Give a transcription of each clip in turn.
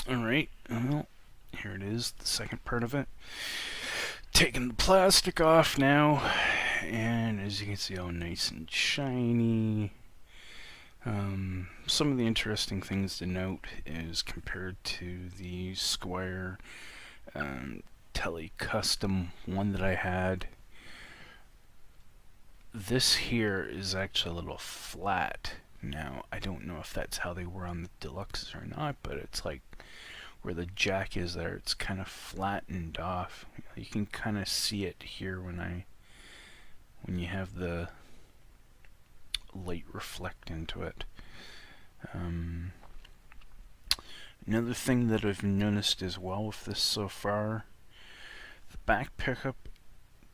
Alright, well, here it is, the second part of it. Taking the plastic off now, and as you can see, all nice and shiny. Some of the interesting things to note is compared to the Squer Telecustom one that I had, this here is actually a little flat. Now, I don't know if that's how they were on the Deluxes or not, but it's like where the jack is there, it's kind of flattened off. You can kind of see it here when you have the light reflect into it. Another thing that I've noticed as well with this so far, the back pickup,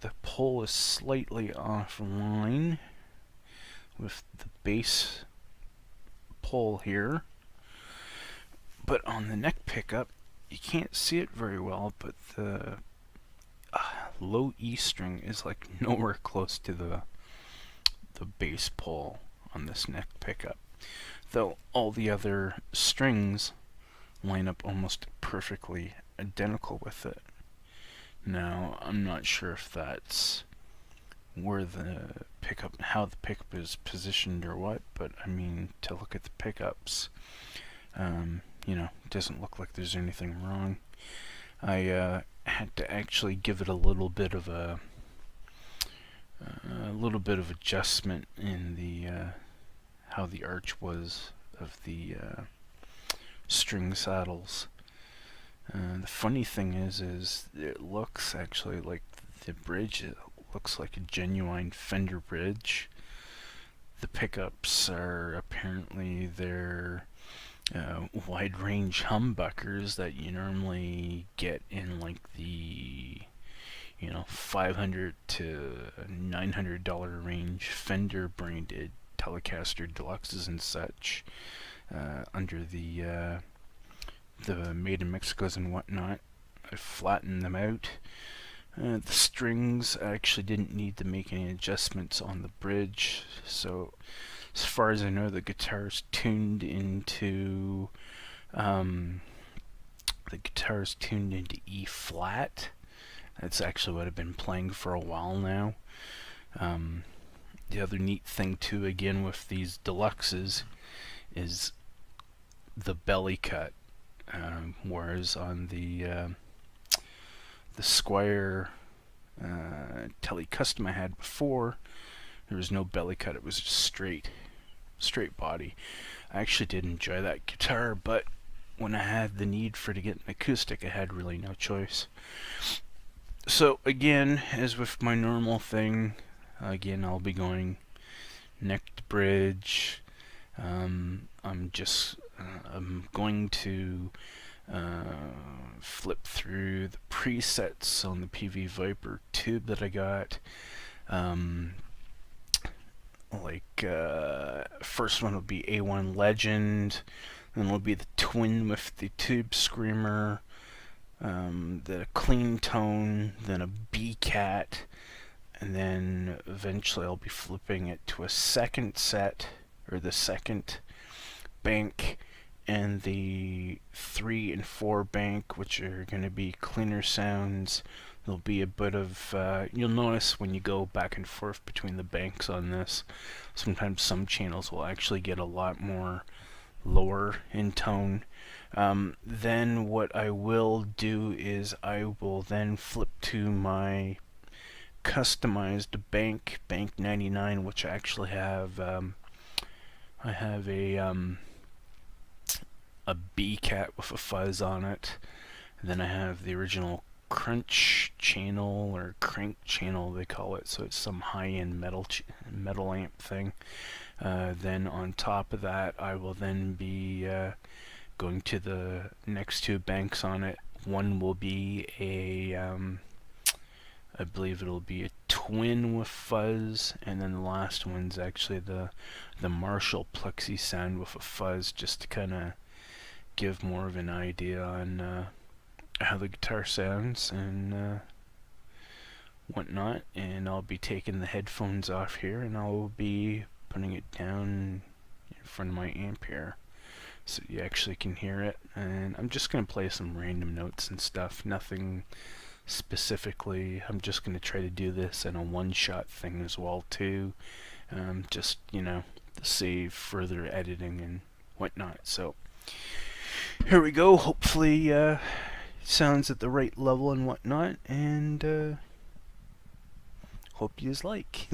the pole is slightly offline with the base pole here, but on the neck pickup you can't see it very well, but the low E string is like nowhere close to the base pole on this neck pickup, though all the other strings line up almost perfectly identical with it. Now, I'm not sure if that's where the pickup, how the pickup is positioned or what, but I mean, to look at the pickups, you know, it doesn't look like there's anything wrong. I had to actually give it a little bit of adjustment in the how the arch was of the string saddles. The funny thing is it looks actually like the bridge, it looks like a genuine Fender bridge. The pickups are apparently their wide range humbuckers that you normally get in like the $500 to $900 range Fender branded Telecaster Deluxes and such, under the made in Mexicos and whatnot. I flattened them out. The strings, I actually didn't need to make any adjustments on the bridge, so as far as I know, the guitar's tuned into E flat. That's actually what I've been playing for a while now. The other neat thing too, again with these Deluxes, is the belly cut. Whereas on the Squer Telecustom I had before, there was no belly cut. It was just straight body. I actually did enjoy that guitar, but when I had the need for to get an acoustic, I had really no choice. So again, as with my normal thing, again I'll be going neck to bridge. I'm going to flip through the presets on the PV Viper tube that I got. First one will be A1 Legend, then will be the twin with the tube screamer, the clean tone, then a B cat, and then eventually I'll be flipping it to a second set, or the second bank, and the 3 and 4 bank, which are going to be cleaner sounds. There'll be a bit of, you'll notice when you go back and forth between the banks on this, sometimes some channels will actually get a lot more lower in tone. Then what I will do is I will then flip to my customized bank 99, which I actually have, I have a B cat with a fuzz on it. And then I have the original crunch channel, or crank channel they call it, so it's some high-end metal amp thing. Then on top of that, I will then be going to the next two banks on it. One will be a I believe it'll be a twin with fuzz, and then the last one's actually the Marshall Plexi sound with a fuzz, just to kind of give more of an idea on how the guitar sounds and whatnot. And I'll be taking the headphones off here, and I'll be putting it down in front of my amp here. so you actually can hear it. And I'm just going to play some random notes and stuff, nothing specifically. I'm just going to try to do this in a one-shot thing as well too, just, you know, to save further editing and whatnot. So here we go. Hopefully sounds at the right level and whatnot, and hope yous like.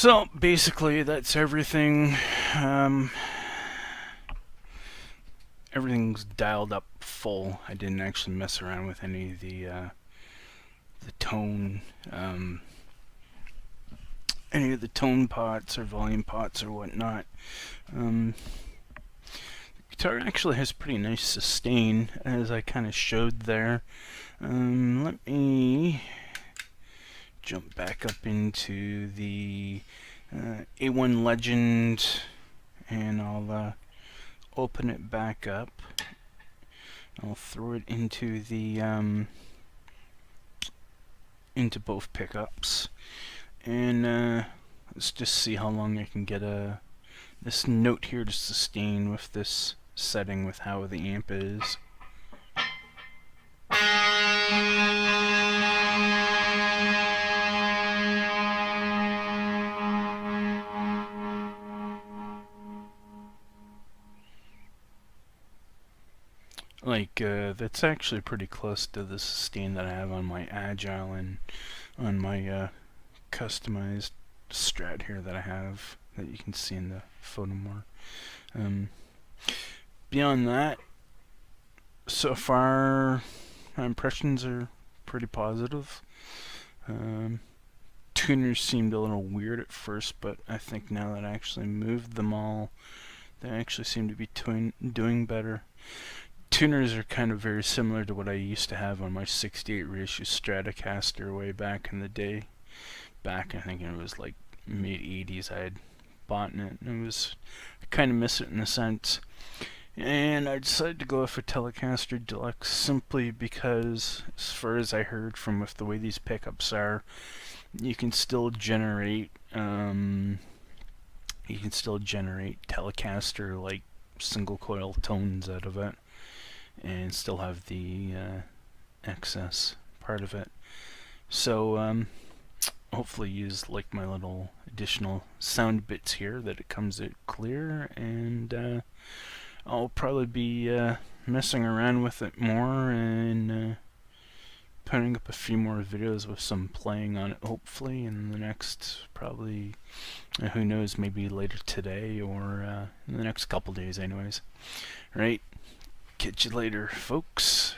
So basically that's everything. Everything's dialed up full. I didn't actually mess around with any of the tone, any of the tone pots or volume pots or whatnot. The guitar actually has pretty nice sustain, as I kind of showed there. Let me jump back up into the A1 Legend, and I'll open it back up. I'll throw it into the into both pickups, and let's just see how long I can get this note here to sustain with this setting with how the amp is. That's actually pretty close to the sustain that I have on my Agile and on my customized Strat here that I have, that you can see in the photo more. Beyond that, so far my impressions are pretty positive. Tuners seemed a little weird at first, but I think now that I actually moved them all, they actually seem to be doing better. Tuners are kind of very similar to what I used to have on my 68 reissue Telecaster way back in the day. Back, I think it was like mid-80s I had bought it, and I kind of miss it in a sense. And I decided to go with a Telecaster Deluxe simply because, as far as I heard from with the way these pickups are, you can still generate Telecaster like single coil tones out of it, and still have the excess part of it. So hopefully use like my little additional sound bits here that it comes out clear, and I'll probably be messing around with it more and putting up a few more videos with some playing on it, hopefully in the next, probably, who knows, maybe later today or in the next couple days anyways. Right, catch you later folks.